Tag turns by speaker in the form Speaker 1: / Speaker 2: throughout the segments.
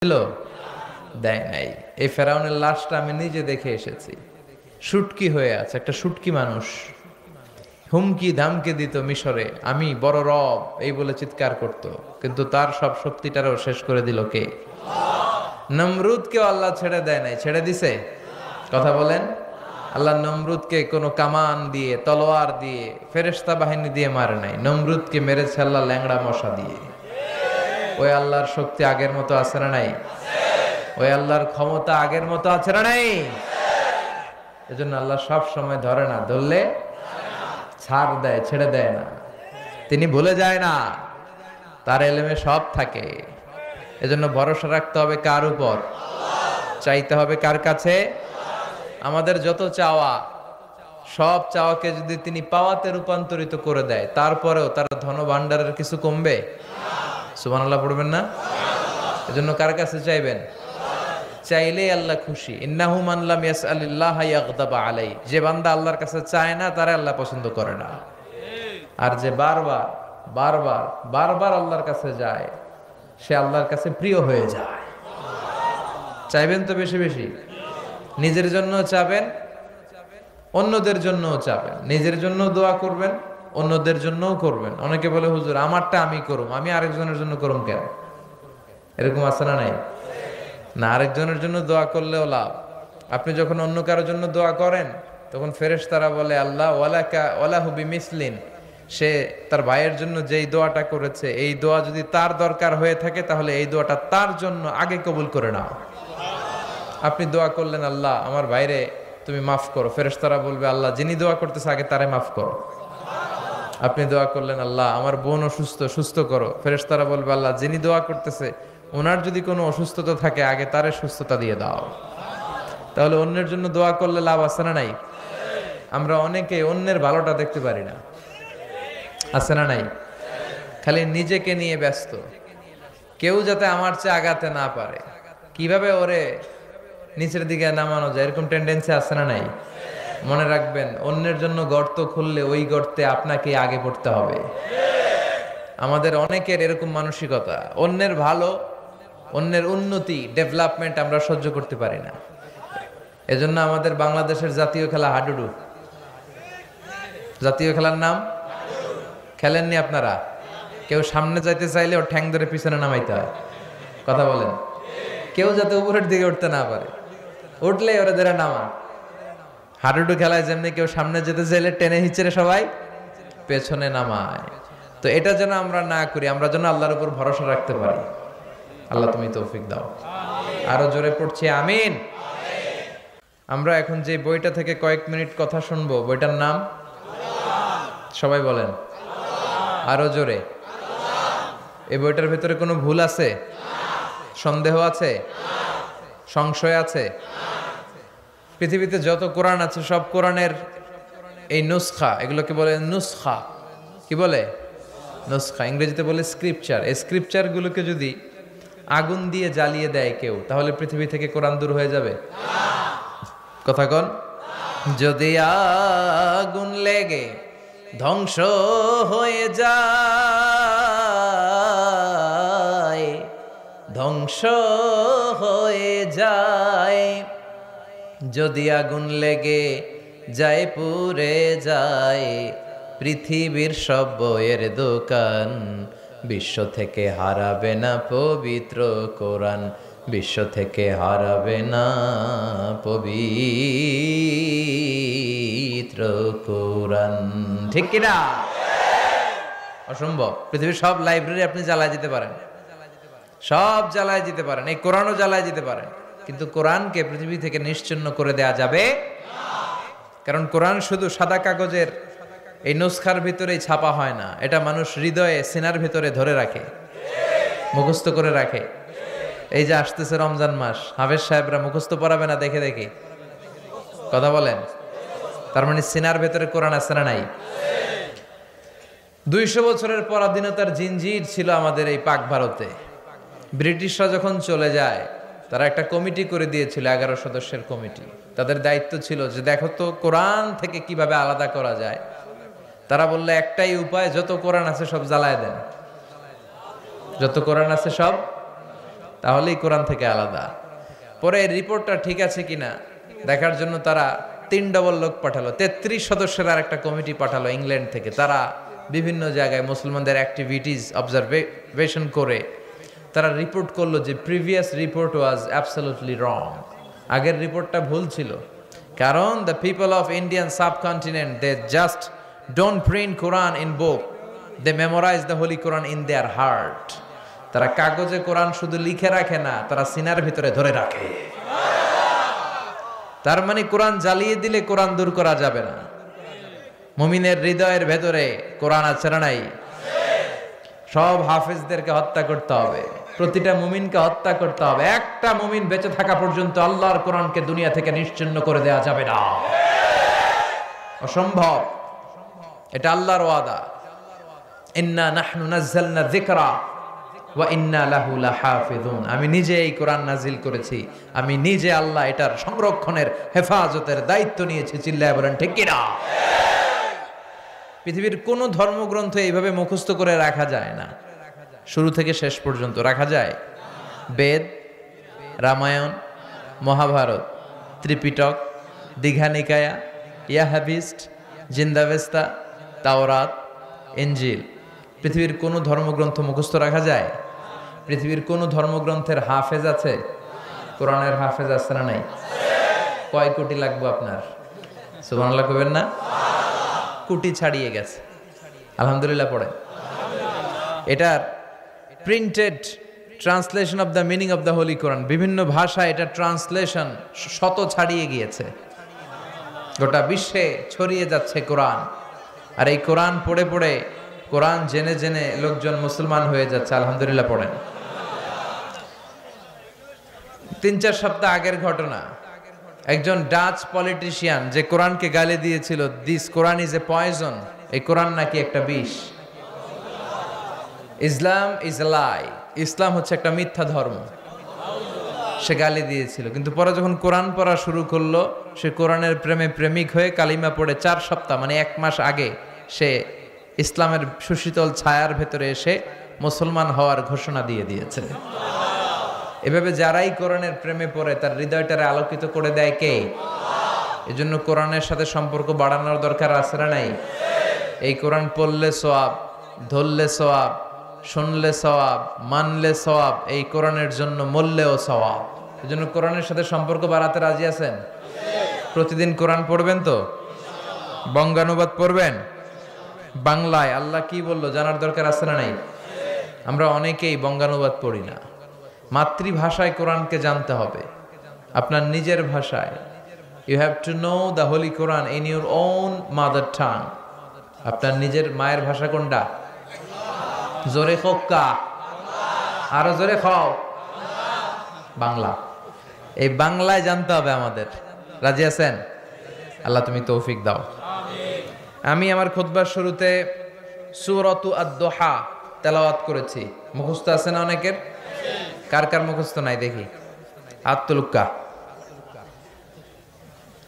Speaker 1: ছিল দেয় নাই। এই ফেরাউনের লাশটা আমি নিজে দেখে এসেছি, শুটকি হয়ে আছে, একটা শুটকি মানুষ হুমকি ধামকে দিত মিশরে, আমি বড় রব এই বলে চিৎকার করত, কিন্তু তার সব শক্তিটারও শেষ করে দিল কে? নমরুদকেও আল্লাহ ছেড়ে দেয় নাই, ছেড়ে দিছে? কথা বলেন। আল্লাহ নমরুদকে কোনো কামান দিয়ে, তলোয়ার দিয়ে, ফেরেশতা বাহিনী দিয়ে মারে নাই, নমরুদকে মেরেছে আল্লাহ ল্যাংড়া মশা দিয়ে। ওই আল্লাহর শক্তি আগের মতো আছে না নাই? ওই আল্লাহর ক্ষমতা আগের মতো আছে না নাই? এজন্য আল্লাহ সব সময় ধরে না, ধরলে ছাড় দেয়, ছেড়ে দেয় না। তিনি ভুলে যায় না, তার এলেমে সব থাকে। এজন্য ভরসা রাখতে হবে কার উপর? চাইতে হবে কার কাছে? আমাদের যত চাওয়া, সব চাওয়াকে যদি তিনি পাওয়াতে রূপান্তরিত করে দেয়, তারপরেও তার ধনভাণ্ডারের কিছু কমবে? সুবহানাল্লাহ পড়বেন না? এজন্য কার কাছে চাইবেন? চাইলেই আল্লাহ খুশি। ইন্নাহু মান লাম ইয়াসআলিল্লাহা ইয়াগদাবা আলাই। যে বান্দা আল্লাহর কাছে চায় না, তারে আল্লাহ পছন্দ করে না। আর যে বারবার বারবার বারবার আল্লাহর কাছে যায়, সে আল্লাহর কাছে প্রিয় হয়ে যায়। চাইবেন তো বেশি বেশি, নিজের জন্য চাবেন, অন্যদের জন্যও চাবেন। নিজের জন্য দোয়া করবেন, অন্যদের জন্যও করবেন। অনেকে বলে হুজুর আমারটা আমি করুম, আমি আরেকজনের জন্য করুম কেন? এরকম আছে না নাই? না, আরেকজনের জন্য দোয়া করলেও লাভ। আপনি যখন অন্য কারোর জন্য দোয়া করেন, তখন ফেরেশতারা বলে আল্লাহ ওয়ালাকা ওয়ালাহু বিমিসলিন, সে তার ভাইয়ের জন্য যেই দোয়াটা করেছে, এই দোয়া যদি তার দরকার হয়ে থাকে, তাহলে এই দোয়াটা তার জন্য আগে কবুল করে নাও। আপনি দোয়া করলেন আল্লাহ আমার ভাইরে তুমি মাফ করো, ফেরেশতারা বলবে আল্লাহ যিনি দোয়া করতেছে আগে তারে মাফ করো। আপনি দোয়া করলেন আল্লাহ আমার বোন অসুস্থ, সুস্থ করো, ফেরেশতারা বলবে আল্লাহ যিনি দোয়া করতেছে ওনার যদি কোনো অসুস্থতা থাকে আগে তারে সুস্থতা দিয়ে দাও। তাহলে অন্যের জন্য দোয়া করলে লাভ আছে না নাই? আমরা অনেকে অন্যের ভালোটা দেখতে পারি না, আছে না নাই? খালি নিজেকে নিয়ে ব্যস্ত। কেউ যাতে আমার চেয়ে আগাতে না পারে, কিভাবে ওরে নিচের দিকে নামানো যায়, এরকম টেন্ডেন্সি আছে না নাই? মনে রাখবেন, অন্যের জন্য গর্ত খুললে ওই গর্তে আপনাকে আগে পড়তে হবে। আমাদের অনেকের এরকম মানসিকতা, অন্যের ভালো, অন্যের উন্নতি, ডেভেলপমেন্ট আমরা সহ্য করতে পারি না। এজন্য আমাদের বাংলাদেশের জাতীয় খেলা হাডুডু। জাতীয় খেলার নাম খেলেননি আপনারা? কেউ সামনে যাইতে চাইলে ওর ঠ্যাং ধরে পিছনে নামাইতে হয়। কথা বলেন। কেউ যাতে উপরের দিকে উঠতে না পারে, উঠলে ওরা ধরে নামা। হাডুডু খেলায় যেমনি কেউ সামনে যেতে চাইলে টেনে হিচড়ে সবাই পেছনে নামায়। তো এটা যেন আমরা না করি, আমরা যেন আল্লাহর উপর ভরসা রাখতে পারি। আল্লাহ তুমি তৌফিক দাও। আরো জোরে পড়ছি আমিন। আমরা এখন যে বইটা থেকে কয়েক মিনিট কথা শুনবো, বইটার নাম সবাই বলেন। আরো জোরে। এই বইটার ভিতরে কোনো ভুল আছে? সন্দেহ আছে? সংশয় আছে? পৃথিবীতে যত কোরআন আছে সব কোরআনের এই নুসখা, এগুলোকে বলে নুসখা। কি বলে? নুসখা। ইংরেজিতে বলে স্ক্রিপচার। এই স্ক্রিপচারগুলোকে যদি আগুন দিয়ে জ্বালিয়ে দেয় কেউ, তাহলে পৃথিবী থেকে কোরআন দূর হয়ে যাবে? কথা কন। যদি আগুন লেগে ধ্বংস হয়ে যায়, ধ্বংস হয়ে যায়, যদি আগুন লেগে যায় পুড়ে যায় পৃথিবীর সব বইয়ের দোকান, বিশ্ব থেকে হারাবে না পবিত্র কোরআন, বিশ্ব থেকে হারাবে না পবিত্র কোরআন। ঠিক কিনা? অসম্ভব। পৃথিবীর সব লাইব্রেরি আপনি জ্বালায় দিতে পারেন, সব জ্বালায় দিতে পারেন, এই কোরআনও জ্বালায় দিতে পারেন, কিন্তু কোরআনকে পৃথিবী থেকে নিশ্চিহ্ন করে দেয়া যাবে। কারণ কোরআন শুধু সাদা কাগজের এই নুসখার ভিতরেই ছাপা হয় না, এটা মানুষ হৃদয়ে সিনার ভিতরে ধরে রাখে, মুখস্থ করে রাখে। এই যে আসতেছে রমজান মাস, হাফেজ সাহেবরা মুখস্থ পড়াবে না দেখে দেখে? কথা বলেন। তার মানে সিনার ভেতরে কোরআন আছে না নাই? 200 বছরের পরাধীনতার জিনজির ছিল আমাদের এই পাক ভারতে। ব্রিটিশরা যখন চলে যায়, তারা একটা কমিটি করে দিয়েছিল, 11 সদস্যের কমিটি। তাদের দায়িত্ব ছিল যে দেখো তো কোরআন থেকে কিভাবে আলাদা করা যায়। তারা বললে একটাই উপায়, যত কোরআন আছে সব জ্বালায় দেন, যত কোরআন আছে সব তাহলেই কোরআন থেকে আলাদা। পরে রিপোর্টটা ঠিক আছে কিনা দেখার জন্য তারা 3 ডবল লোক পাঠালো, 33 সদস্যের আর একটা কমিটি পাঠালো ইংল্যান্ড থেকে। তারা বিভিন্ন জায়গায় মুসলমানদের অ্যাক্টিভিটিস অবজারভেশন করে তারা রিপোর্ট করলো যে previous report was absolutely wrong. আগের রিপোর্টটা ভুল ছিল, কারণ the people of Indian subcontinent they just don't print Quran in book, they memorize the holy Quran in their heart. তারা কাগজে কোরআন শুধু লিখে রাখে না, তারা সিনার ভিতরে ধরে রাখে। তার মানে কোরআন জ্বালিয়ে দিলে কোরআন দূর করা যাবে না। মুমিনের হৃদয়ের ভেতরে কোরআন আছে না নাই? সব হাফেজদেরকে হত্যা করতে হবে, প্রতিটা মুমিনকে হত্যা করতে হবে। একটা মুমিন বেঁচে থাকা পর্যন্ত আল্লাহর কোরআনকে দুনিয়া থেকে নিশ্চিহ্ন করে দেওয়া যাবে না, অসম্ভব। এটা আল্লাহর ওয়াদা, ইন্না নাহনু নাযালনা যিকরা ওয়া ইন্না লাহু লাহাফিজুন। আমি নিজে এই কোরআন নাজিল করেছি, আমি নিজে আল্লাহ এটার সংরক্ষণের হেফাজতের দায়িত্ব নিয়েছি। চিল্লায় বলেন ঠিক কিনা? পৃথিবীর কোনো ধর্মগ্রন্থ এইভাবে মুখস্থ করে রাখা যায় না, শুরু থেকে শেষ পর্যন্ত রাখা যায়? বেদ, রামায়ণ, মহাভারত, ত্রিপিটক, দীঘানিকায়া, ইয়াহাবিস্ট, জিন্দাবেস্তা, তাওরাত, ইনজিল, পৃথিবীর কোনো ধর্মগ্রন্থ মুখস্থ রাখা যায়? পৃথিবীর কোনো ধর্মগ্রন্থের হাফেজ আছে? কোরআনের হাফেজ আছে না নাই? কয় কোটি লাগবে আপনার? সুবহানাল্লাহ কইবেন না? কোটি ছাড়িয়ে গেছে। আলহামদুলিল্লাহ পড়েন। এটার printed translation of the meaning of the holy Quran, বিভিন্ন ভাষায় এটা ট্রান্সলেশন শত ছাড়িয়ে গিয়েছে। গোটা বিশ্বে ছড়িয়ে যাচ্ছে কোরআন। আর এই কোরআন পড়ে পড়ে, কোরআন জেনে জেনে লোকজন মুসলমান হয়ে যাচ্ছে। আলহামদুলিল্লাহ পড়েন। 3-4 সপ্তাহ আগের ঘটনা, একজন ডাচ পলিটিশিয়ান যে কোরআনকে গালি দিয়েছিল, this Quran is a poison, এই কোরআন নাকি একটা বিষ, ইসলাম ইজ এ লাই, ইসলাম হচ্ছে একটা মিথ্যা ধর্ম, সে গালি দিয়েছিল। কিন্তু পরে যখন কোরআন পড়া শুরু করলো, সে কোরআনের প্রেমে প্রেমিক হয়ে কালিমা পড়ে 4 সপ্তাহ মানে 1 মাস আগে সে ইসলামের সুশীতল ছায়ার ভেতরে এসে মুসলমান হওয়ার ঘোষণা দিয়ে দিয়েছে। এভাবে যারাই কোরআনের প্রেমে পড়ে তার হৃদয়টারে আলোকিত করে দেয় কে? এজন্য কোরআনের সাথে সম্পর্ক বাড়ানোর দরকার আছে না নাই? এই কোরআন পড়লে সওয়াব, ধরলে সওয়াব, শুনলে সওয়াব, মানলে সওয়াব, এই কোরআনের জন্য মরলেও সওয়াব। এজন্য কোরআনের সাথে সম্পর্ক বাড়াতে রাজি আছেন? প্রতিদিন কোরআন পড়বেন তো? বঙ্গানুবাদ পড়বেন? বাংলায় আল্লাহ কি বললো জানার দরকার আছে না নাই? আমরা অনেকেই বঙ্গানুবাদ পড়ি না। মাতৃভাষায় কোরআনকে জানতে হবে, আপনার নিজের ভাষায়। You have to know the holy Quran in your own mother tongue. আপনার নিজের মায়ের ভাষা কোনটা? জোরে খোকা, আরো জোরে খাও, বাংলা। এই বাংলায় জানতে হবে আমাদের। রাজি আছেন? আল্লাহ তুমি তৌফিক দাও। আমি আমার খুতবার শুরুতে সূরাতু আদ-দুহা তেলাওয়াত করেছি, মুখস্থ আছে না অনেকের? কার কার মুখস্থ নাই দেখি আত্মলুক্কা।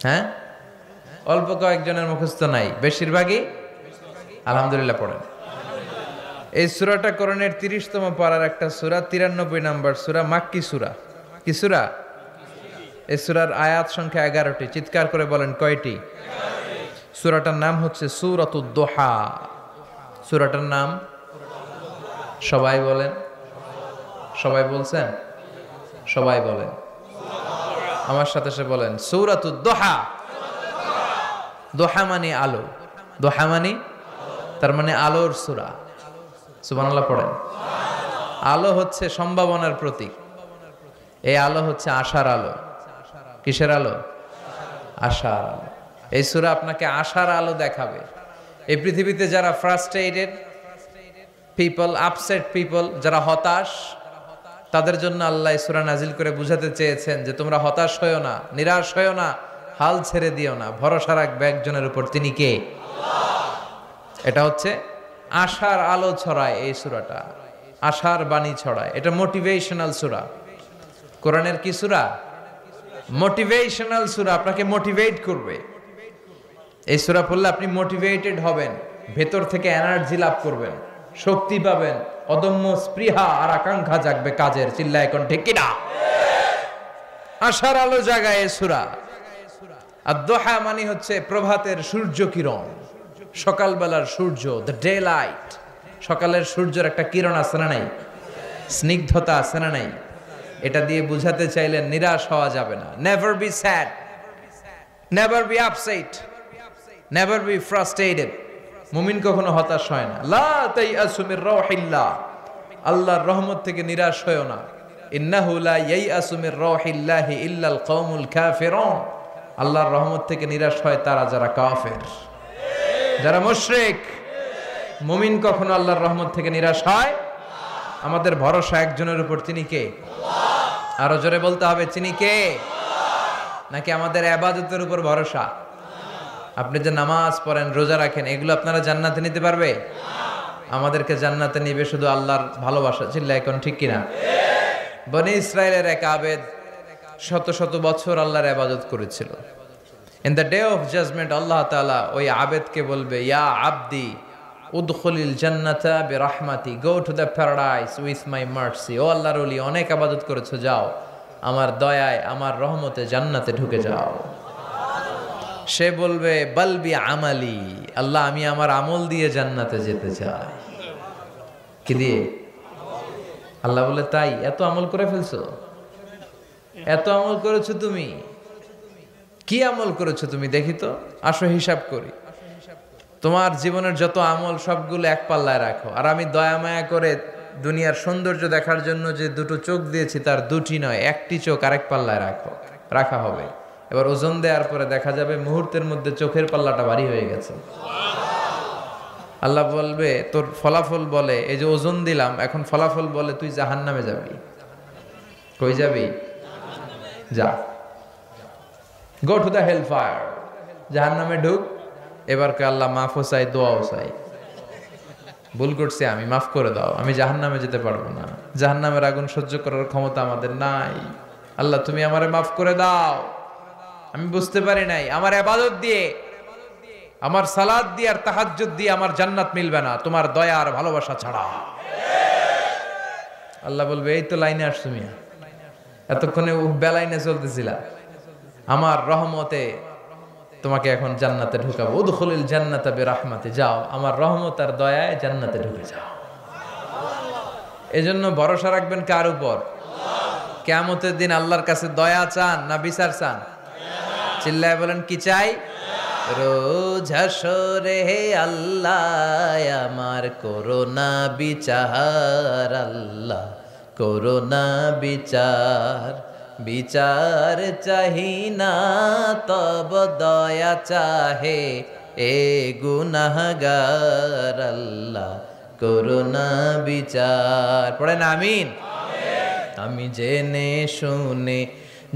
Speaker 1: হ্যাঁ, অল্প কয়েকজনের মুখস্থ নাই, বেশিরভাগই আলহামদুলিল্লাহ পড়েন। এই সূরাটা কোরআনের 30তম পারার একটা সূরা, 93 নম্বর সূরা, মাক্কি সূরা। কি সূরা? এই সূরার আয়াত সংখ্যা 11টি। চিৎকার করে বলেন কয়টি? সূরাটার নাম হচ্ছে সূরাতুদ দুহা। সূরাটার নাম সবাই বলেন। সবাই বলছেন? সবাই বলেন, আমার সাথে সে বলেন সূরাতুদ দুহা। দুহা মানে আলো, দুহা মানে তার মানে আলোর সূরা। সুবহানাল্লাহ পড়েন। আলো হচ্ছে সম্ভাবনার প্রতীক। এই আলো হচ্ছে আশার আলো। কিসের আলো? আশার আলো। এই সূরা আপনাকে আশার আলো দেখাবে। এই পৃথিবীতে যারা ফ্রাস্ট্রেটেড পিপল, আপসেট পিপল, যারা হতাশ, তাদের জন্য আল্লাহ এই সূরা নাজিল করে বুঝাতে চেয়েছেন যে তোমরা হতাশ হয়ো না, নিরাশ হয়ো না, হাল ছেড়ে দিও না, ভরসা রাখবে একজনের উপর, তিনি কে? এটা হচ্ছে আশার আলো ছড়ায়। এই সূরাটা আশার বাণী ছড়ায়। এটা মোটিভেশনাল সূরা। কোরআনের কি সূরা? মোটিভেশনাল সূরা, আপনাকে মোটিভেট করবে। এই সূরা পড়লে আপনি মোটিভেটেড হবেন, ভেতর থেকে এনার্জি লাভ করবেন, শক্তি পাবেন, অদম্য স্পৃহা আর আকাঙ্ক্ষা জাগবে কাজের। চিল্লায় এখন ঠিক কিনা? আশার আলো জাগায় সূরা। আদ-দুহা মানে হচ্ছে প্রভাতের সূর্য কিরণ, সকালবেলার সূর্য, দ্য ডে লাইট। সকালের সূর্যের একটা কিরণ আছে না নাই, স্নিগ্ধতা আছে না নাই? এটা দিয়ে বুঝাতে চাইলেন নিরাশ হওয়া যাবে না। Never be sad, never be upset, never be frustrated. মুমিন কখনো হতাশ হয় না। লা তাইআসু মির রাউহিল্লাহ, আল্লাহর রহমত থেকে নিরাশ হয়ো না। ইন্নাহু লা ইয়াইআসু মির রাউহিল্লাহি ইল্লাল কওমুল কাফিরুন, আল্লাহর রহমত থেকে নিরাশ হয় তারা যারা কাফের, যারা মুশরিক। মুমিন কখনো আল্লাহর রহমত থেকে নিরাশ হয়? আমাদের ভরসা একজনের উপর, তিনি কে? আরো জোরে বলতে হবে, তিনি কে? নাকি আমাদের ইবাদতের উপর ভরসা? আপনি যে নামাজ পড়েন, রোজা রাখেন, এগুলো আপনারা জান্নাতে নিতে পারবে? আমাদেরকে জান্নাতে নিবে শুধু আল্লাহর ভালোবাসা। চিল্লা এখন ঠিক কিনা? বনি ইসরায়েলের এক আবেদ শত শত বছর আল্লাহর ইবাদত করেছিল। In the day of judgement আল্লাহ তাআলা ওই আবেদকে বলবে, ইয়া আবদি উদখুলিল জান্নাতা বিরহমাতি, go to the paradise with my mercy. ও আল্লাহর ওলি, অনেক ইবাদত করেছো, যাও আমার দয়ায়, আমার রহমতে জান্নাতে ঢুকে যাও। সে বলবে, বলবি আমালি, আল্লাহ আমি আমার আমল দিয়ে জান্নাতে যেতে চাই। কি দিয়ে? আল্লাহ বলে, তাই এত আমল করে ফেলছো? এত আমল করেছো তুমি? কি আমল করেছো তুমি দেখি তো, আসো হিসাব করি। তোমার জীবনের যত আমল সবগুলো এক পাল্লায় রাখো, আর আমি দয়া মায়া করে দুনিয়ার সৌন্দর্য দেখার জন্য যে দুটো চোখ দিয়েছি তার দুটি নয়, একটি চোখ আরেক পাল্লায় রাখা হবে। এবার ওজন দেওয়ার পরে দেখা যাবে মুহূর্তের মধ্যে চোখের পাল্লাটা ভারী হয়ে গেছে। আল্লাহ বলবে, তোর ফলাফল বলে, এই যে ওজন দিলাম, এখন ফলাফল বলে তুই জাহান্নামে যাবি। কই যাবি? যা, go to the hell fire, জাহান্নামে ঢুক। এবার কে আল্লাহ মাফও চাই, দোয়াও চাই। ভুল করছি আমি, মাফ করে দাও, আমি জাহান্নামে যেতে পারবো না, জাহান্নামের আগুন সহ্য করার ক্ষমতা আমাদের নাই। আল্লাহ তুমি আমারে মাফ করে দাও, আমি বুঝতে পারি নাই, আমার ইবাদত দিয়ে, আমার সালাত দিয়ে আর তাহাজ্জুদ দিয়ে আমার জান্নাত মিলবে না তোমার দয়া আর ভালোবাসা ছাড়া। আল্লাহ বলবে, এই তো লাইনে আসছো মিয়া, এতক্ষণে বেলাইনে চলতেছিলা, আমার রহমতে তোমাকে এখন জান্নাতে ঢুকাবো। উদখুলিল জান্নাতা বিরহমাতি, যাও আমার রহমত আর দয়ায় জান্নাতে ঢুকে যাও। এজন্য ভরসা রাখবেন কার উপর? কিয়ামতের দিন আল্লাহর কাছে দয়া চান না বিচার চান? চিল্লায় বলেন, কি চাই? রোজ হাসরে আল্লাহ আমার করোনা বিচার, আল্লাহ করোনা বিচার, বিচার চাহি না তব দয়া চাহে এ গুনাহগার, আল্লাহ করোনা বিচার। পড়েন আমিন। আমি জেনে শুনে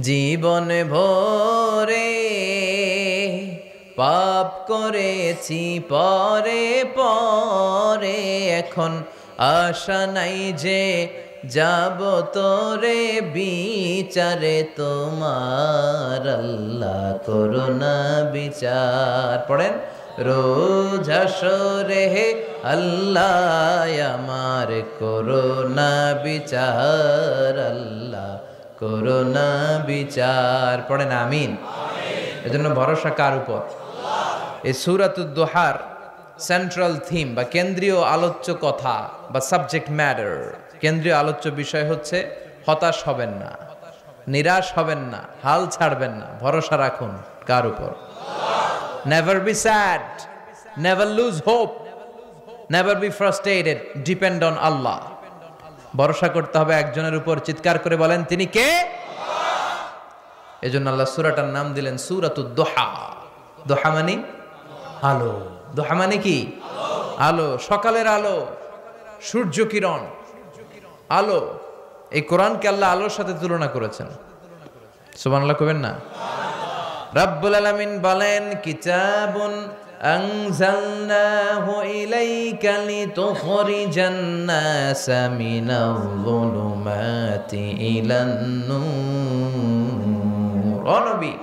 Speaker 1: জীবন ভরে পাপ করেছি পরে পরে, এখন আশা নাই যে যাব তোরে বিচারে তোমার, আল্লাহ করোনা বিচার। পড়েন, রোজ হাসরে আল্লাহ আমার করোনা বিচার, আল্লাহ করোনা বিচার। পড়েন আমিন। এজন্য ভরসা কার উপর? এই সূরাতুদ দুহার সেন্ট্রাল থিম বা কেন্দ্রীয় আলোচ্য কথা বা সাবজেক্ট ম্যাটার, কেন্দ্রীয় আলোচ্য বিষয় হচ্ছে হতাশ হবেন না, নিরাশ হবেন না, হাল ছাড়বেন না, ভরসা রাখুন কার উপর? Never be sad, never lose hope, never be frustrated, depend on Allah. ভরসা করতে হবে একজনের উপর। চিৎকার করে বলেন, তিনি কে? এজন্য আল্লাহ সূরাটার নাম দিলেন সূরাতুদ দুহা। দুহা মানে আলো। দুহা মানে কি? আলো, সকালের আলো, সূর্য কিরণ, আলো। এই কোরআনকে আল্লাহ আলোর সাথে তুলনা করেছেন। সুবহানাল্লাহ কইবেন না? রাব্বুল আলামিন বলেন, কিতাবুন আনজালনাহু ইলাইকা লিতুখরিজান নাসা মিনাল যুলুমাতি ইলান নূর। ও নবী,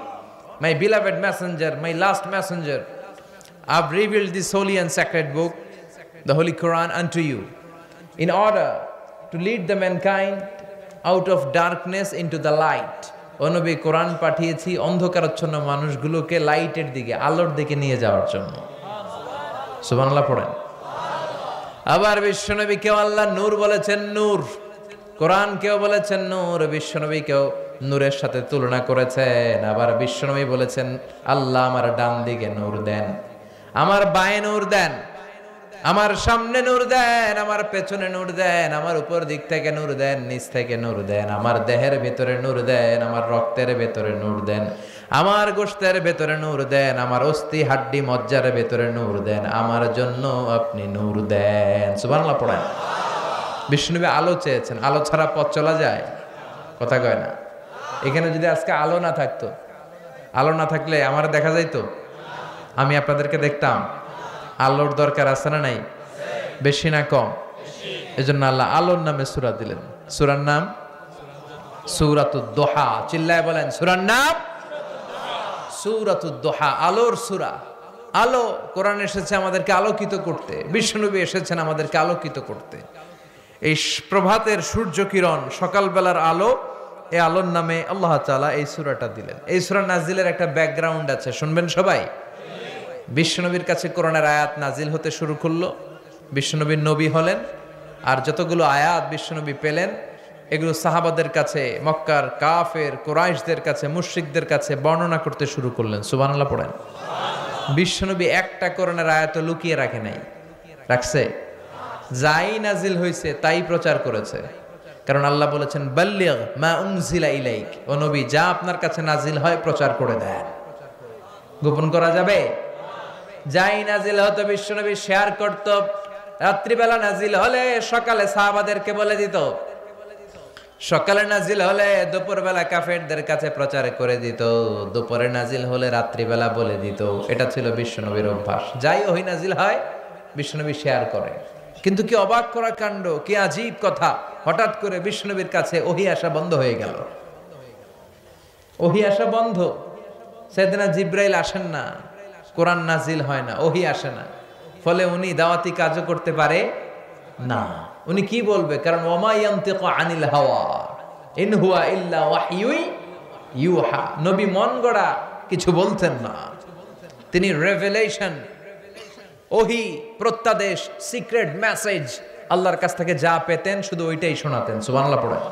Speaker 1: my beloved messenger, my last messenger, I've revealed this holy and sacred book, the Holy Quran, unto you. in order to lead the mankind out of darkness into the light. ও নবী, কোরআন পাঠিয়েছি অন্ধকারাচ্ছন্ন মানুষগুলোকে লাইটের দিকে, আলোর দিকে নিয়ে যাওয়ার জন্য। সুবহানাল্লাহ পড়েন। আবার বিশ্বনবী কেউ আল্লাহ নূর বলেছেন, নূর। কোরআন কেউ বলেছেন নূর, বিশ্বনবী কেউ নূরের সাথে তুলনা করেছেন। আবার বিশ্বনবী বলেছেন, আল্লাহ আমার ডান দিকে নূর দেন, আমার বায়ে নূর দেন, আমার সামনে নূর দেন, আমার পেছনে নূর দেন, আমার উপর দিক থেকে নূর দেন, নিচ থেকে নূর দেন, আমার দেহের ভেতরে নূর দেন, আমার রক্তের ভেতরে নূর দেন, আমার গোশতের ভেতরে নূর দেন, আমার অস্থি হাড্ডি মজ্জার ভেতরে নূর দেন, আমার জন্য আপনি নূর দেন। সুবহানাল্লাহ পড়েন। বিষ্ণুনবী আলো চেয়েছেন, আলো ছাড়া পথ চলা যায়? কথা কয় না। এখানে যদি আজকে আলো না থাকতো, আলো না থাকলে আমার দেখা যাইতো? আমি আপনাদেরকে দেখতাম? আলোর দরকার আছে না নাই? বেশি না কম? এজন্য আল্লাহ আলোর নামে সূরা দিলেন। সূরার নাম সূরাতুদ দুহা। চিল্লায় বলেন, সূরার নাম সূরাতুদ দুহা, আলোর সূরা। আলো, কোরআন এসেছে আমাদেরকে আলোকিত করতে, বিশ্বনবী এসেছেন আমাদেরকে আলোকিত করতে। এই প্রভাতের সূর্য কিরণ, সকালবেলার আলো, এই আলোর নামে আল্লাহ তাআলা এই সূরাটা দিলেন। এই সূরা নাজিলের একটা ব্যাকগ্রাউন্ড আছে, শুনবেন সবাই। বিশ্বনবীর কাছে কোরআনের আয়াত নাজিল হতে শুরু করলো, বিশ্বনবীর নবী হলেন, আর যতগুলো আয়াত বিশ্বনবী পেলেন এগুলো সাহাবাদের কাছে, মক্কার কাফের কুরাইশদের কাছে, মুশরিকদের কাছে বর্ণনা করতে শুরু করলেন। সুবহানাল্লাহ পড়েন। বিশ্বনবী একটা কোরআনের আয়াত লুকিয়ে রাখে নাই, রাখছে? যাই নাজিল হয়েছে তাই প্রচার করেছে। কারণ আল্লাহ বলেছেন, বাল্লিগ মা উনজিলা ইলাইক, ও নবী যা আপনার কাছে নাজিল হয় প্রচার করে দেন। গোপন করা যাবে? যাই নাজিল হতো বিশ্বনবী শেয়ার করত। রাত্রিবেলা নাজিল হলে সকালে সাহাবাদেরকে বলে দিত, সকালে নাজিল হলে দুপুরবেলা কাফেরদের কাছে প্রচার করে দিত, দুপুরে নাজিল হলে রাত্রিবেলা বলে দিত। এটা ছিল বিশ্বনবীর অভ্যাস। যাই ওহী নাজিল হয় বিশ্বনবী শেয়ার করে। কিন্তু কি অবাক করা কাণ্ড, কি আজীব কথা, হঠাৎ করে বিশ্বনবীর কাছে ওহী আসা বন্ধ হয়ে গেল। ওহী আসা বন্ধ। সেদিনা জিব্রাইল আসেন না, কোরআন নাজিল হয় না, ওহী আসে না। ফলে উনি দাওয়াতি কাজও করতে পারে না। উনি কি বলবে? কারণ ওমা ইয়ানতিকু আনিল হাওয়া ইন হুয়া ইল্লা ওয়াহয়ুন ইউহা। নবী মন গড়া কিছু বলতেন না, তিনি রেভেলেশন, ওহী, প্রত্যাদেশ, সিক্রেট মেসেজ আল্লাহর কাছ থেকে যা পেতেন শুধু ওইটাই শোনাতেন। সুবহানাল্লাহ পড়েন।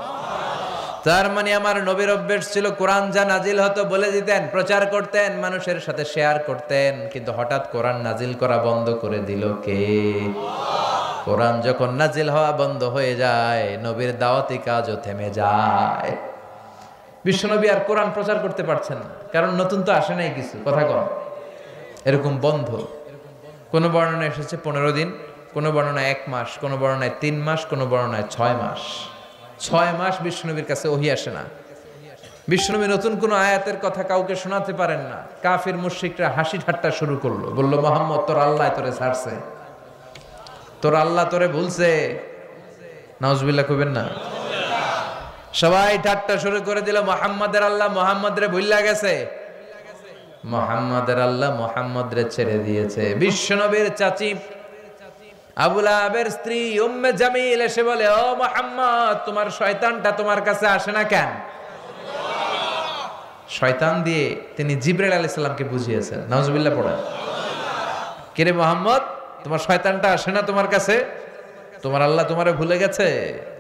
Speaker 1: তার মানে আমার নবীর অভ্যাস ছিল কোরআন যা নাজিল হতো বলে দিতেন, প্রচার করতেন, মানুষের সাথে শেয়ার করতেন। কিন্তু হঠাৎ কোরআন নাজিল করা বন্ধ করে দিল কে? কোরআন যখন নাজিল হওয়া বন্ধ হয়ে যায়, নবীর দাওয়াতি কাজও থেমে যায়। বিশ্বনবী আর কোরআন প্রচার করতে পারছেন না, কারণ নতুন তো আসে নাই কিছু। কথা কম, এরকম বন্ধ। কোন বর্ণনায় এসেছে 15 দিন, কোন বর্ণনায় 1 মাস, কোন বর্ণনায় 3 মাস, কোন বর্ণনায় 6 মাস। 6 মাস বিশ্বনবীর কাছে ওহী আসে না। বিশ্বনবী নতুন কোন আয়াতের কথা কাউকে শোনাতে পারেন না। কাফির মুশরিকরা হাসি ঠাট্টা শুরু করলো, বলল, মুহাম্মদ তোর আল্লাহ তোরে ছাড়ছে, তোর আল্লাহ তোরে ভুলছে। নাউজুবিল্লাহ কইবেন না? সবাই ঠাট্টা শুরু করে দিল, মুহাম্মাদের আল্লাহ মুহাম্মদরে ভুইল্লা গেছে, মুহাম্মাদের আল্লাহ মুহাম্মদরে ছেড়ে দিয়েছে। বিশ্বনবীর চাচী আবু লাহাবের স্ত্রী উম্মে জামিল এসে বলে, ও মুহাম্মদ, তোমার শয়তানটা তোমার কাছে আসে না কেন? শয়তান দিয়ে তিনি জিবরাইল আলাইহিস সালামকে বুঝিয়েছেন। নাউজুবিল্লাহ পড়েন। কিরে মুহাম্মদ, তোমার শয়তানটা আসে না তোমার কাছে? তোমার আল্লাহ তোমারে ভুলে গেছে,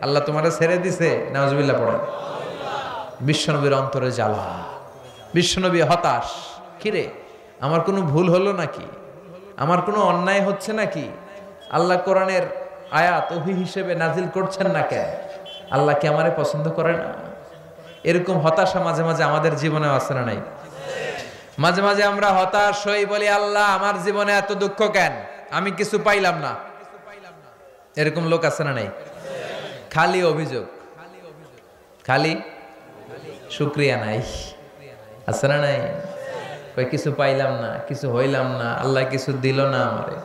Speaker 1: আল্লাহ তোমারে ছেড়ে দিছে। নাউজুবিল্লাহ পড়েন। বিশ্বনবীর অন্তরে জ্বালা, বিশ্বনবী হতাশ। কিরে, আমার কোনো ভুল হলো নাকি? আমার কোনো অন্যায় হচ্ছে নাকি? আল্লাহ কোরআনের আয়াত ওহী হিসেবে নাজিল করছেন না কেন? আল্লাহ কি আমারে পছন্দ করে না? এরকম হতাশা মাঝে মাঝে আমাদের জীবনেও আছে না নাই? মাঝে মাঝে আমরা হতাশ হই, বলি, আল্লাহ আমার জীবনে এত দুঃখ কেন? আমি কিছু পাইলাম না। এরকম লোক আছে না নাই? খালি অভিযোগ, খালি শুকরিয়া নাই, আছে না নাই? কই কিছু পাইলাম না, কিছু হইলাম না, আল্লাহ কিছু দিল না আমারে,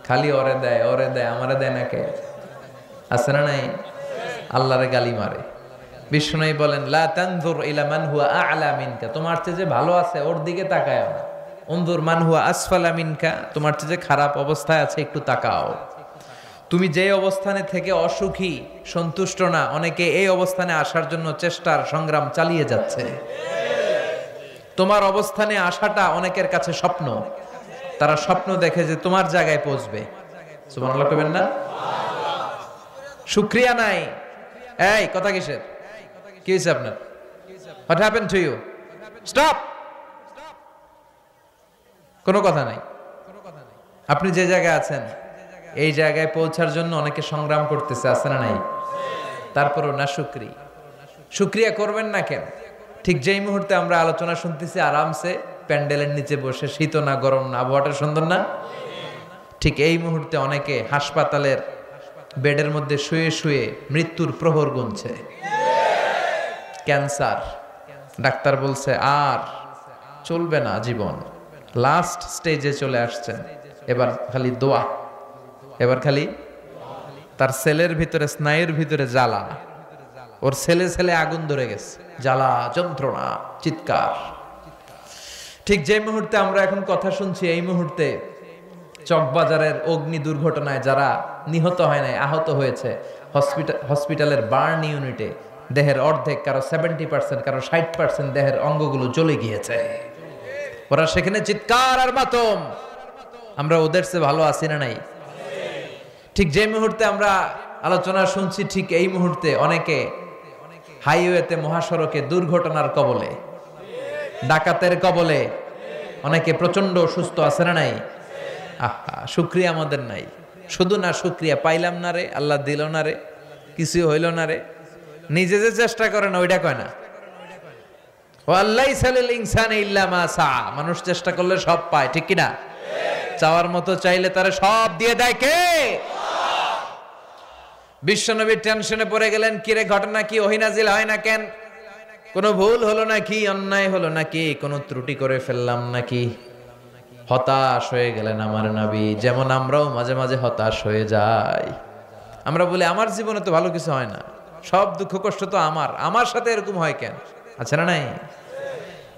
Speaker 1: খালি ওরে দেয়, ওরে দেয়, আমারে দেয় না কে? আছে না নাই? আল্লাহরে গালি মারে। বিষ্ণু বলেন, লা তানজুর ইলা মান হুয়া আ'লা মিনকা, তোমার চেয়ে যে ভালো আছে ওর দিকে তাকাও না। উনজুর মান হুয়া আসফালা মিনকা, তোমার চেয়ে যে খারাপ অবস্থায় আছে একটু তাকাও। তুমি যে অবস্থানে থেকে অসুখী, সন্তুষ্ট না, অনেকে এই অবস্থানে আসার জন্য চেষ্টার সংগ্রাম চালিয়ে যাচ্ছে। তোমার অবস্থানে আসাটা অনেকের কাছে স্বপ্ন, তারা স্বপ্ন দেখে যে তোমার জায়গায় পৌঁছবে। সুবহানাল্লাহ কইবেন না? শুকরিয়া নাই। এই কথা কিসের? কি হয়েছে আপনার? What happen to you? Stop. কোনো কথা নাই। আপনি যে জায়গায় আছেন এই জায়গায় পৌঁছার জন্য অনেকে সংগ্রাম করতেছে, আছে না নাই? তারপরও না শুকরিয়া করবেন না কেন? ঠিক যেই মুহূর্তে আমরা আলোচনা শুনতেছি আরামসে প্যান্ডেলের নিচে বসে, শীত না গরম না, আবহাওয়াটা সুন্দর না, ঠিক এই মুহূর্তে অনেকে হাসপাতালের বেডের মধ্যে শুয়ে শুয়ে মৃত্যুর প্রহর গুনছে। ক্যান্সার, ডাক্তার বলছে আর চলবে না জীবন, লাস্ট স্টেজে চলে আসছেন, এবার খালি দোয়া, এবার খালি তার সেলের ভিতরে, স্নায়ুর ভিতরে জ্বালা, ওর ছেলে আগুন ধরে গেছে, জ্বালা, যন্ত্রণা, চিৎকার। ঠিক যে মুহূর্তে আমরা এখন কথা শুনছি এই মুহূর্তে চকবাজারের অগ্নি দুর্ঘটনায় যারা নিহত হয় নাই, আহত হয়েছে, হসপিটালের বার্ন ইউনিটে দেহের অর্ধেক, কারো 70%, কারো 60% দেহের অঙ্গগুলো জ্বলে গিয়েছে। ওরা সেখানে চিৎকার আর মাতম। আমরা ওদের চেয়ে ভালো আছি না নাই? ঠিক যে মুহূর্তে আমরা আলোচনা শুনছি ঠিক এই মুহূর্তে অনেকে হাইওয়েতে, মহাসড়কে দুর্ঘটনার কবলে, ডাকাতের কবলে, অনেকে প্রচন্ড অসুস্থ, আছে না নাই? আহা, শুকরিয়া আমাদের নাই। শুধু না শুকরিয়া, পাইলাম না রে, আল্লাহ দিল না রে, কিছু হইল না রে, নিজে যে চেষ্টা করে না ওইটা কয় না। ওয়াল্লাইসা লিল ইনসানি ইল্লা মা সাআ, মানুষ চেষ্টা করলে সব পায়, ঠিক কি না? চাওয়ার মতো চাইলে তারে সব দিয়ে দেয় কে? বিশ্বনবী টেনশনে পড়ে গেলেন, কিরে ঘটনা কি, ওহী নাজিল হয় না কেন? কোনো ভুল হলো নাকি, অন্যায় হলো নাকি, কোনো ত্রুটি করে ফেললাম নাকি? হতাশ হয়ে গেলেন আমার নবী। যেমন আমরাও মাঝে মাঝে হতাশ হয়ে যাই। আমরা বলি আমার জীবনে তো ভালো কিছু হয় না, সব দুঃখ কষ্ট তো আমার সাথে এরকম হয় কেন? আচ্ছা না নাই?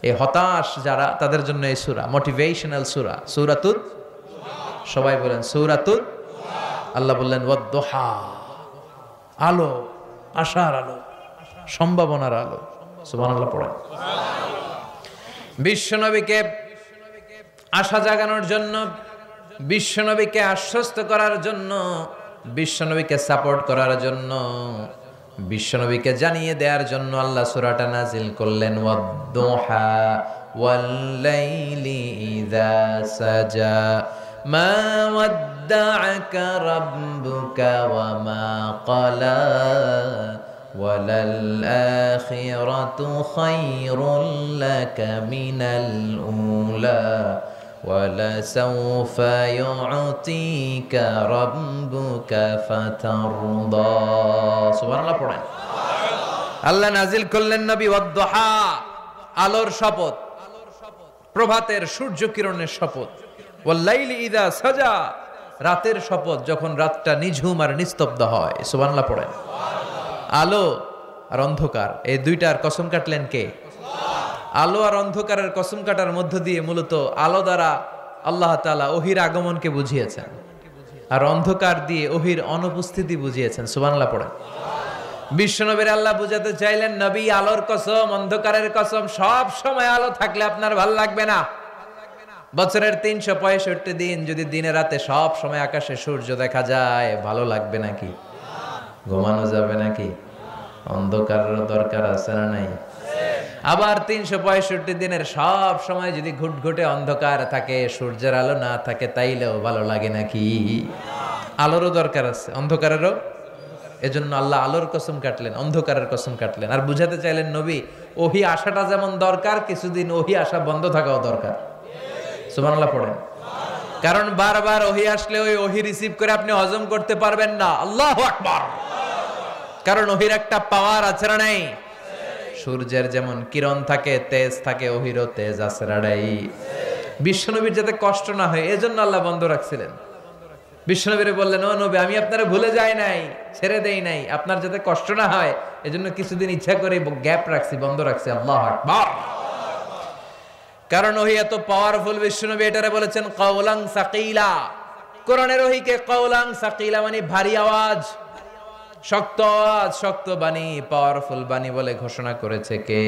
Speaker 1: এই হতাশ যারা, তাদের জন্য এই সূরা মোটিভেশনাল সূরা, সূরাতুদ, সবাই বলেন সূরাতুদ। আল্লাহ বললেন ওয়াদ-দুহা, আলো, আশার আলো, সম্ভাবনার আলো। সুবহানাল্লাহ পড়েন। বিশ্বনবীকে আশা জাগানোর জন্য, বিশ্বনবীকে আশ্বস্ত করার জন্য, বিশ্বনবীকে সাপোর্ট করার জন্য, বিশ্বনবীকে জানিয়ে দেওয়ার জন্য আল্লাহ সূরাটা নাজিল করলেন। ওয়াদ-দুহা ওয়াল-লাইলি ইযা সাজা মা ওয়াদ্দা'আকা রাব্বুকা ওয়া মা ক্বালা ওয়ালাল আখিরাতু খায়রুল লাকা মিনাল উলা ওয়ালাসাউফা ইউ'তিকা রাব্বুকা ফাতারদা। সুবহানাল্লাহ পড়েন। আল্লাহ নাজিল করলেন নবী ওয়াদ-দুহা, আলোর শপথ, প্রভাতের সূর্য কিরণের শপথ, ওয়াল-লাইলি ইযা সাজা, রাতের শপথ, যখন রাতটা নিঝুম আর নিস্তব্ধ হয়। সুবহানাল্লাহ পড়েন। আলো আর অন্ধকার, এই দুইটার কসম কাটলেন কে? আলো আর অন্ধকারের কসম কাটার মধ্য দিয়ে মূলত আলো দ্বারা আল্লাহ তাআলা ওহীর আগমনকে বুঝিয়েছেন, আর অন্ধকার দিয়ে ওহীর অনুপস্থিতি বুঝিয়েছেন। সুবহানাল্লাহ পড়েন। বিশ্বনবীর আল্লাহ বুঝাতে চাইলেন, নবী আলোর কসম, অন্ধকারের কসম, সব সময় আলো থাকলে আপনার ভাল লাগবে না। বছরের 365 দিন যদি দিনে রাতে সব সময় আকাশে সূর্য দেখা যায়, ভালো লাগবে নাকি? ঘুমানো যাবে নাকি? অন্ধকারের দরকার আছে না নাই? আবার 365 দিনের সব সময় যদি ঘুটঘুটে অন্ধকার থাকে, সূর্যের আলো না থাকে, তাইলেও ভালো লাগে নাকি? আলোরও দরকার আছে, অন্ধকারেরও। এজন্য আল্লাহ আলোর কসম কাটলেন, অন্ধকারের কসম কাটলেন, আর বুঝাতে চাইলেন নবী ওহী আসাটা যেমন দরকার, কিছুদিন ওহী আসা বন্ধ থাকাও দরকার। সুবহানাল্লাহ পড়েন। কারণ বারবার ওহী আসলে ওই ওহী রিসিভ করে আপনি হজম করতে পারবেন না। আল্লাহু আকবার। কারণ ওহীর একটা পাওয়ার আছে না নাই? সূর্যের যেমন কিরণ থাকে, তেজ থাকে, ওহীরও তেজ আছে না নাই? বিশ্বনবীর যাতে কষ্ট না হয় এজন্য আল্লাহ বন্ধ রাখছিলেন। বিশ্বনবীরে বললেন, ও নবী, আমি আপনারা ভুলে যাই নাই, ছেড়ে দেই নাই, আপনার যাতে কষ্ট না হয় এজন্য কিছুদিন ইচ্ছা করে গ্যাপ রাখছি, বন্ধ রাখছি। আল্লাহু আকবার। কারণ ওহী এত পাওয়ারফুল, বিশ্বনবী এটারে বলেছেন কাওলান সাকিলা, কোরআনের ওহীকে কাওলান সাকিলা মানে ভারী আওয়াজ, শক্ত আওয়াজ, শক্ত বাণী, পাওয়ারফুল বাণী বলে ঘোষণা করেছে কে?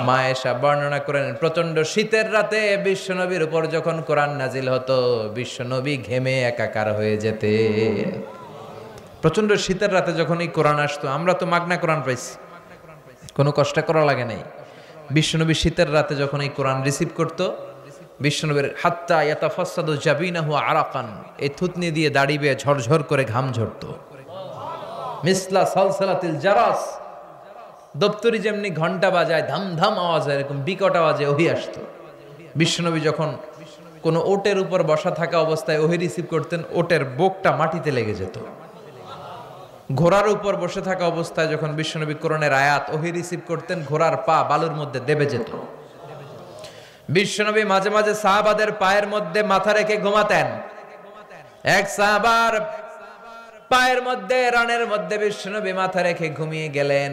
Speaker 1: মা আয়েশা বর্ণনা করেন প্রচন্ড শীতের রাতে বিশ্বনবীর উপর যখন কোরআন নাজিল হতো বিশ্বনবী ঘেমে একাকার হয়ে যেতেন। প্রচন্ড শীতের রাতে যখন এই কোরআন আসতো, আমরা তো মাগনা কোরআন পাইছি, কোনো কষ্ট করা লাগে নাই। বিশ্বনবী শীতের রাতে যখন এই কোরআন রিসিভ করতো, বিশ্বনবীর হাত্তা ইয়াতাফাসসাদু জাবিনাহু আরাকান, এই থুতনি দিয়ে দাড়ি বেয়ে ঝরঝর করে ঘাম ঝরতো। মিসলা সালসালাতিল জারাস, দপ্তরি যেমনি ঘন্টা বাজায় ধাম ধাম আওয়াজ, এরকম বিকট আওয়াজে ওহী আসতো। বিশ্বনবী যখন কোনো ওটের উপর বসা থাকা অবস্থায় ওহী রিসিভ করতেন, ওটের বুকটা মাটিতে লেগে যেত। ঘোড়ার উপর বসে থাকা অবস্থায় যখন বিশ্বনবী কোরআনের আয়াত ওহী রিসিভ করতেন, ঘোড়ার পা বালুর মধ্যে দেবে যেত। বিশ্বনবী মাঝে মাঝে সাহাবাদের পায়ের মধ্যে মাথা রেখে ঘুমাতেন। এক সাহাবার পায়ের মধ্যে, রানের মধ্যে বিশ্বনবী মাথা রেখে ঘুমিয়ে গেলেন।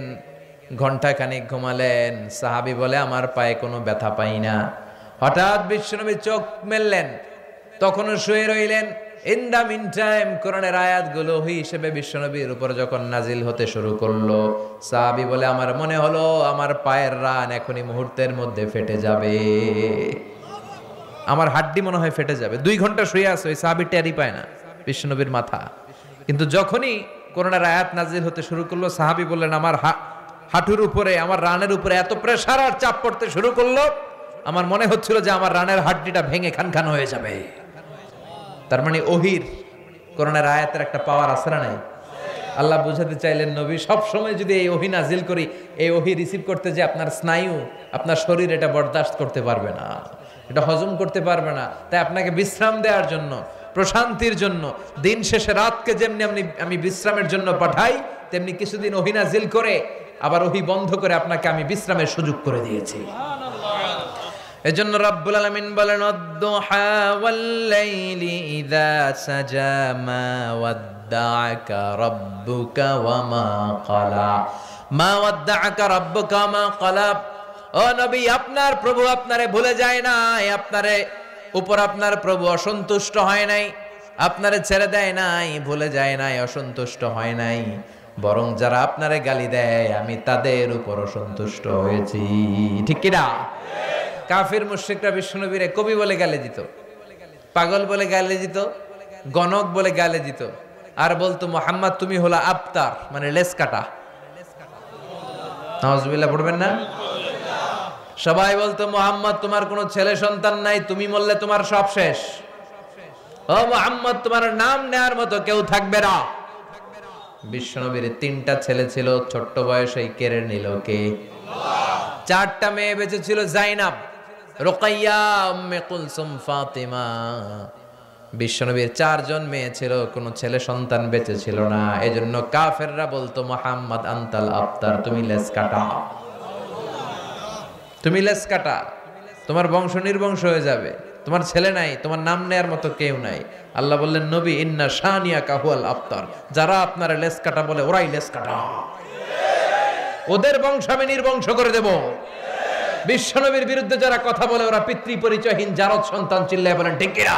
Speaker 1: ঘন্টাখানিক ঘুমালেন। সাহাবী বলে আমার পায়ে কোনো ব্যথা পাই না। হঠাৎ বিশ্বনবী চোখ মেললেন, তখনও শুয়ে রইলেন। ইন দা মিন টাইম কোরআনের আয়াতগুলো ওহী হিসেবে বিশ্বনবীর উপর যখন নাজিল হতে শুরু করলো, সাহাবী বলে আমার মনে হলো আমার পায়ের রান এখনই মুহূর্তের মধ্যে ফেটে যাবে, আমার হাড্ডি মনে হয় ফেটে যাবে। 2 ঘন্টা শুয়ে আছে, ওই সাহাবী টেরই পায় না বিশ্বনবীর মাথা। কিন্তু যখনই কোরআনের আয়াত নাজিল হতে শুরু করলো, সাহাবী বললেন আমার হাঁটুর উপরে, আমার রানের উপরে এত প্রেসার আর চাপ পড়তে শুরু করলো, আমার মনে হচ্ছিল যে আমার রানের হাড্ডিটা ভেঙে খান খান হয়ে যাবে। তার মানে ওহীর, কোরআনের আয়াতের একটা পাওয়ার আছে না নাই? আল্লাহ বুঝাতে চাইলেন নবী সব সময় যদি এই ওহী নাজিল করি, এই ওহী রিসিভ করতে যে আপনার স্নায়ু, আপনার শরীর এটা বরদাস্ত করতে পারবে না, এটা হজম করতে পারবে না। তাই আপনাকে বিশ্রাম দেওয়ার জন্য, প্রশান্তির জন্য, দিন শেষে রাতকে যেমনি আমি বিশ্রামের জন্য পাঠাই, তেমনি কিছুদিন ওহী নাজিল করে আবার ওহী বন্ধ করে আপনাকে আমি বিশ্রামের সুযোগ করে দিয়েছি। এজন্য রাব্বুল আলামিন বলেন আদ-দুহা ওয়াল লাইলি ইযা সাজা মা ওয়াদ্দাআকা রাব্বুকা ওয়া মা ক্বালা, মা ওয়াদ্দাআকা রাব্বুকা ওয়া মা ক্বালা। ও নবী, আপনার প্রভু আপনারে ভুলে যায় নাই, আপনারে উপর আপনার প্রভু অসন্তুষ্ট হয় নাই, আপনারে ছেড়ে দেয় নাই, ভুলে যায় নাই, অসন্তুষ্ট হয় নাই। বরং যারা আপনারে গালি দেয় আমি তাদের উপর অসন্তুষ্ট হয়েছি। ঠিক কি না? কাফির মুশরিকরা বিশ্বনবীরে কবি বলে গালি দিত, পাগল বলে গালি দিত, গণক বলে গালি দিত, আর বলতো মুহাম্মদ তুমি হলা আবতার, মানে লেস কাটা। নাউজুবিল্লাহ পড়বেন না? সবাই বলতো মুহাম্মদ তোমার কোনো ছেলে সন্তান নাই, তুমি মরলে তোমার সব শেষ। ও মুহাম্মদ তোমার নাম নেয়ার মতো কেউ থাকবে না। বিশ্বনবীর 3টা ছেলে ছিল, ছোট্ট বয়সেই কেড়ে নিল কে? 4টা মেয়ে বেঁচে ছিল, জাইনাব, রুকাইয়া, উম্মে কুলসুম, ফাতিমা। বিশ্বনবীর 4 জন মেয়ে ছিল, কোনো ছেলে সন্তান বেঁচে ছিল না। এজন্য কাফেররা বলতো মুহাম্মদ আনতাল আবতার, তুমি লেস কাটা, তুমি লেস কাটা, তোমার বংশ নির্বংশ হয়ে যাবে, তোমার ছেলে নাই, তোমার নাম নেয়ার মতো কেউ নাই। আল্লাহ বললেন নবী ইন্না শানিয়াকা হুয়াল আবতার, যারা আপনারা লেস কাটা বলে ওরাই লেস কাটা, ওদের বংশ আমি নির্বংশ করে দেব। বিশ্বনবীর বিরুদ্ধে যারা কথা বলে ওরা পিতৃ পরিচয়হীন জারদ সন্তান, চিল্লায় বলেন ঠিক কিনা?